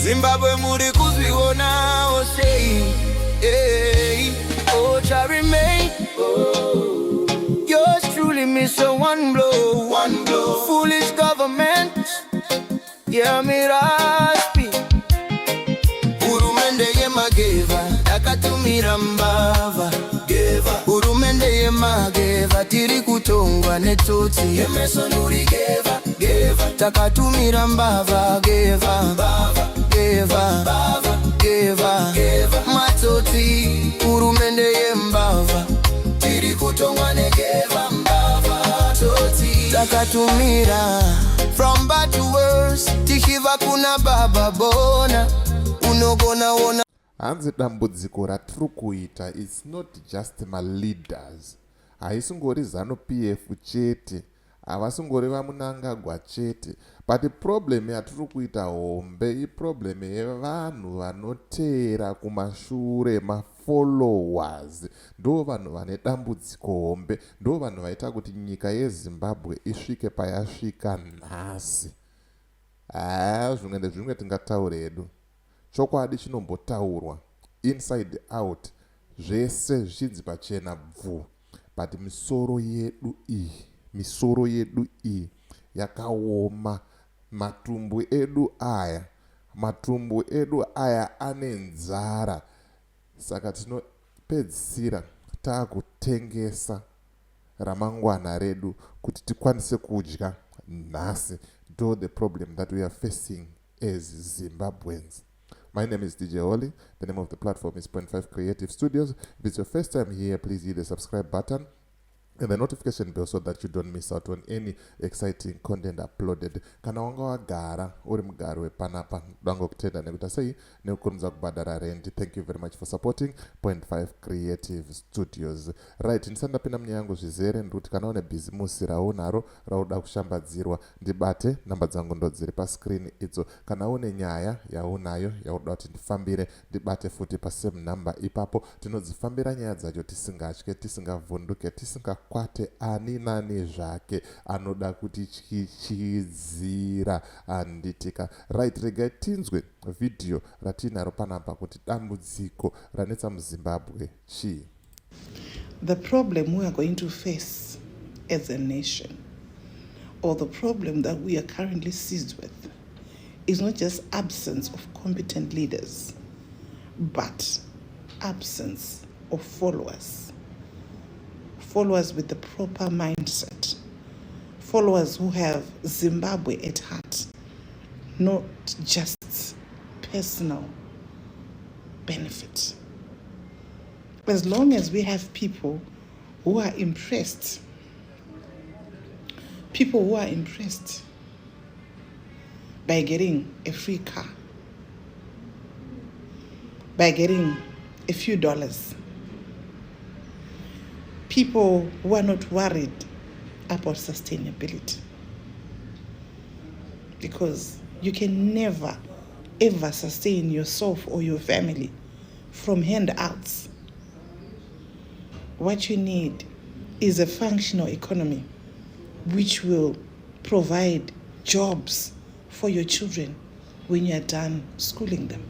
Zimbabwe muri kuzviona sei, hey, oh, shall remain. Oh, yours truly miss a one blow. Foolish government, yeah, me raspi. Urumende yemageva, akatumira mbava. Urumende yemageva, tiri kutongwa netoti. Emerson uri geva, takatumira mbava, geva. Matoti, urumende yembava, tiri kutongwa negeva mbava. Toti, takatumira. From bad to worse, tishiva kuna baba bona. Unogona wona. Hanzi dambudziko ratiri kuita, it's not just my leaders. Haisingori ZANU-PF chete, havasingori vaMnangagwa chete, but the problem yatiri kuita hombe iproblem yevanhu vanoteera kumashure, mafollowers. Ndo vanhu vane dambudziko hombe, ndo vanhu vaita kuti nyika yeZimbabwe isvike payasvika nhasi. Zvimwe ndezvimwe tingataure hedu. Chokwadi chinombotaurwa inside out, zvese zvichinzi pachena bvu, but misoro yedu iyi yakaoma. Matumbu edu aya ane nzara. Saka tinopedzisira taakutengesa ramangwana redu kuti tikwanise kudya nhasi. Though the problem that we are facing as Zimbabweans. My name is DJ Oli. The name of the platform is 0.5 Creative Studios. If it's your first time here, please hit the subscribe button and the notification bell so that you don't miss out on any exciting content uploaded. Kana wanga wagara uri mugaro wepanapa dango kutenda nekuta sei nekukonza kubhadhara rent. Thank you very much for supporting 0.5 Creative Studios. Right, ndisanda pinda mnyango zvizere nduti kana une bhizimusi raunaro rauda kushambadzirwa ndibate. Namba dzangu ndo dziri pa screen idzo. Kana une nyaya yaunayo yauda kuti ndifambire ndibate futi pa same number ipapo. Tinodzifambira nyaya dzacho tisingatye, tisingavhunduke, kwate ani nani zvake anoda kuti chichizira anditika. Right, regai tinzwe video ratinaro panapa kuti dambudziko ranetsa muZimbabwe chii. The problem we are going to face as a nation, or the problem that we are currently seized with, is not just absence of competent leaders, but absence of followers with the proper mindset, followers who have Zimbabwe at heart, not just personal benefit. As long as we have people who are impressed by getting a free car, by getting a few dollars, people who are not worried about sustainability, because you can never ever sustain yourself or your family from handouts. What you need is a functional economy which will provide jobs for your children when you are done schooling them.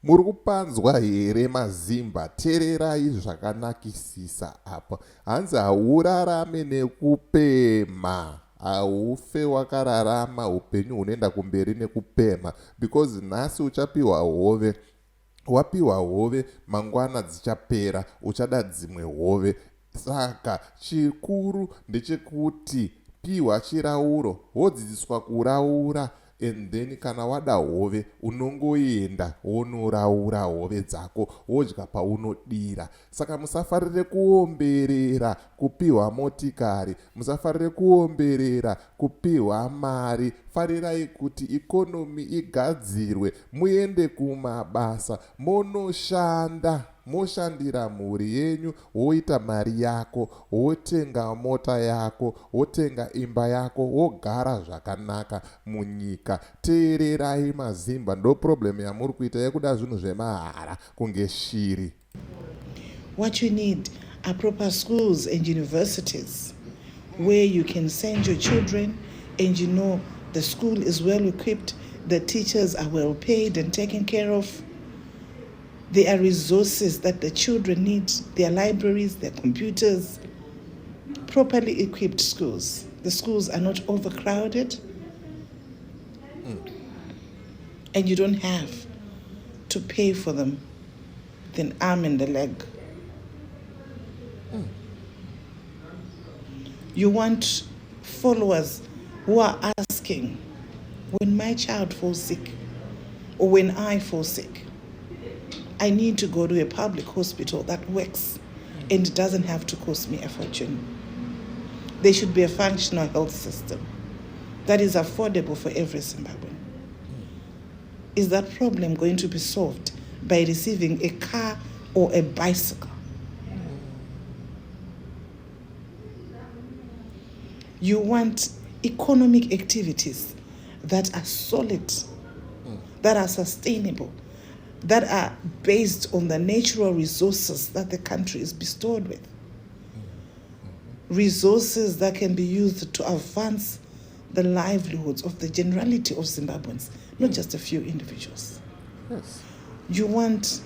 Muri kupanzwa here mazimba, tererai zvakanakisisa apa. Hanzi haurarame nekupema, haufe wakararama upenyu unoenda kumberi nekupema, because nhasi uchapiwa hove, wapiwa hove mangwana dzichapera, uchada dzimwe hove. Saka chikuru ndechekuti piwa chirauro, wodzidziswa kuraura, and then kana wada hove unongoenda wonoraura hove dzako wodya paunodira. Saka musafarire kuomberera kupiwa motikari, musafarire kuomberera kupiwa mari. Farirai kuti ikonomi igadzirwe, muende kumabasa, monoshanda, moshandira mhuri yenyu, woita mari yako, wotenga mota yako, wotenga imba yako, wogara zvakanaka munyika. Teererai mazimba, ndo problem yamuri kuita yekuda zvinhu zvemahara kunge shiri. What you need are proper schools and universities where you can send your children and you know the school is well equipped, The teachers are well paid and taken care of. There are resources that the children need, their libraries, their computers, properly equipped schools. The schools are not overcrowded. And you don't have to pay for them with an arm and a leg. You want followers who are asking, when my child falls sick or when I fall sick, I need to go to a public hospital that works and doesn't have to cost me a fortune. There should be a functional health system that is affordable for every Zimbabwean. Is that problem going to be solved by receiving a car or a bicycle? You want economic activities that are solid, that are sustainable, that are based on the natural resources that the country is bestowed with. Resources that can be used to advance the livelihoods of the generality of Zimbabweans, not just a few individuals. Yes. You want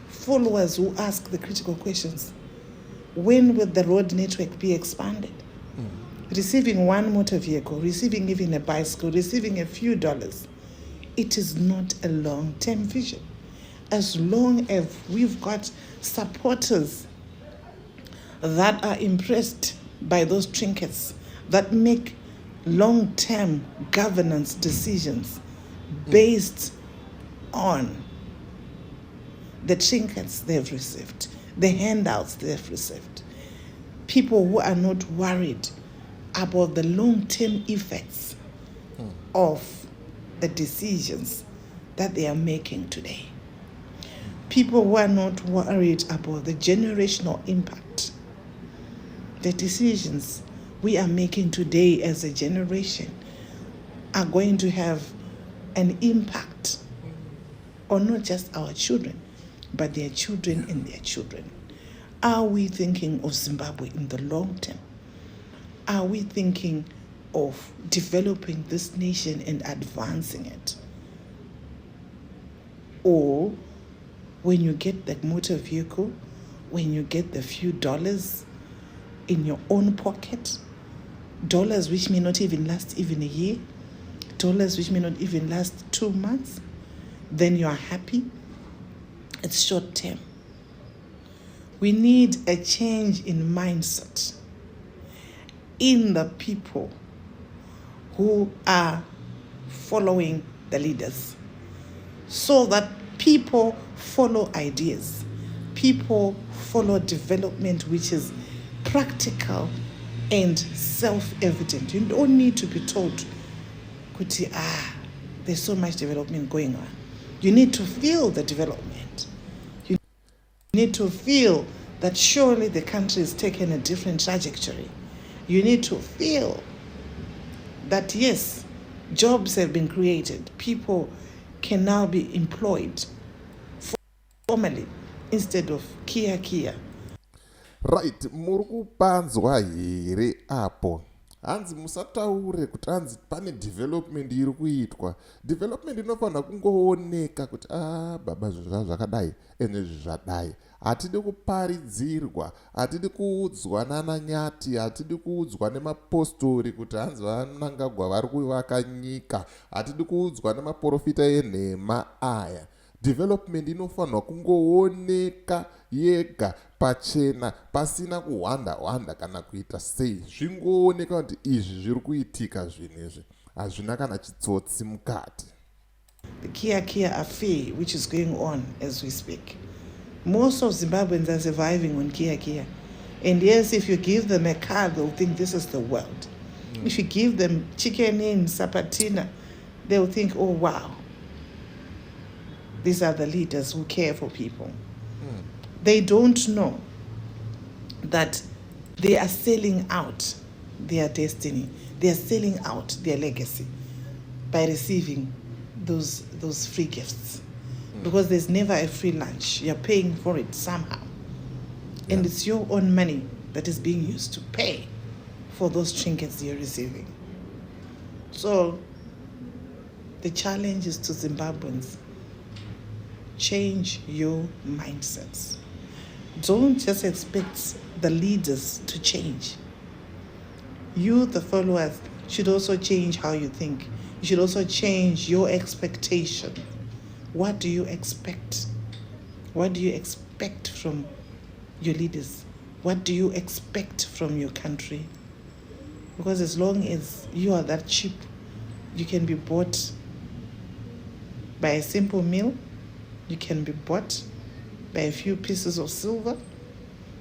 followers who ask the critical questions. When will the road network be expanded? Receiving one motor vehicle, receiving even a bicycle, receiving a few dollars, it is not a long-term vision. As long as we've got supporters that are impressed by those trinkets, that make long-term governance decisions based on the trinkets they've received, the handouts they've received. People who are not worried about the long-term effects of the decisions that they are making today. People who are not worried about the generational impact. The decisions we are making today as a generation are going to have an impact on not just our children, but their children and their children. Are we thinking of Zimbabwe in the long term? Are we thinking of developing this nation and advancing it? Or when you get the motor vehicle, when you get the few dollars in your own pocket, dollars which may not even last even a year, dollars which may not even last 2 months, then you are happy? It's short term. We need a change in mindset in the people who are following the leaders, so that people follow ideas, people follow development which is practical and self-evident. You don't need to be told, Kuti, there's so much development going on. You need to feel the development. You need to feel that surely the country is taking a different trajectory. You need to feel that, yes, jobs have been created. People can now be employed formally instead of kia. Right, muri kupanzwa here apo. Hanzi musataure kuti hanzi pane development iri kuitwa. Development inofanira kungooneka kuti baba zvinhu zvakadai ene zvadai. Hatidi kuparidzirwa, hatidi kuudzwa nananyati, hatidi kuudzwa nemapostori kuti hanzi Mnangagwa vari kuvaka nyika, hatidi kuudzwa nemaprofita enhema aya. Development inofanirwa kungooneka yega pachena, pasina kuhwanda kana kuita sei. Zvingooneka kuti izvi zviri kuitika zvinezvi, hazvina kana chitsotsi mukati. The kia affair which is going on as we speak. Most of Zimbabweans are surviving on kia. And yes, if you give them a car, they'll think this is the world. If you give them chicken in Sapatina, they'll think, oh wow, these are the leaders who care for people. They don't know that they are selling out their destiny. They are selling out their legacy by receiving those free gifts. Because there's never a free lunch. You're paying for it somehow. And it's your own money that is being used to pay for those trinkets you're receiving. So The challenge is to Zimbabweans. Change your mindsets. Don't just expect the leaders to change. You, the followers, should also change how you think. You should also change your expectation. What do you expect? What do you expect from your leaders? What do you expect from your country? Because as long as you are that cheap, you can be bought by a simple meal, you can be bought by a few pieces of silver,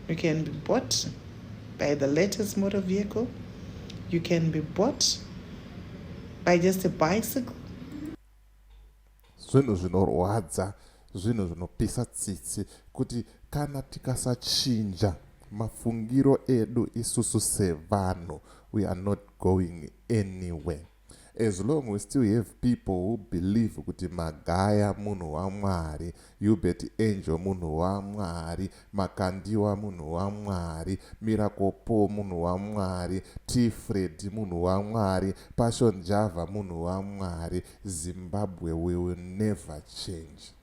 you can be bought by the latest motor vehicle, you can be bought by just a bicycle. Zvinhu zvinorwadza, zvinhu zvinopisa tsitsi kuti kana tikasachinja mafungiro edu isusu sevanhu, we are not going anywhere. As long we still have people who believe kuti Magaya munhu waMwari, Hubert Angel munhu waMwari, Makandiwa munhu waMwari, Miracle Paul munhu waMwari, T. Fred munhu waMwari, Passion Java munhu waMwari, Zimbabwe will never change.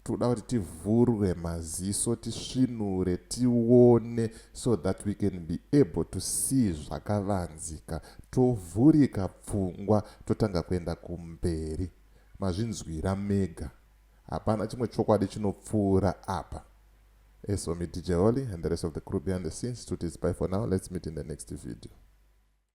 Toda kuti tivhurwe maziso, tisvinure, tione, so that we can be able to see zvakavanzika, tovhurika pfungwa, totanga kuenda kumberi. Mazvinzwira mega, hapana chimwe chokwadi chinopfuura apa. So me DJ Oli and the rest of the crew behind the scenes, to this bye for now. Let's meet in the next video.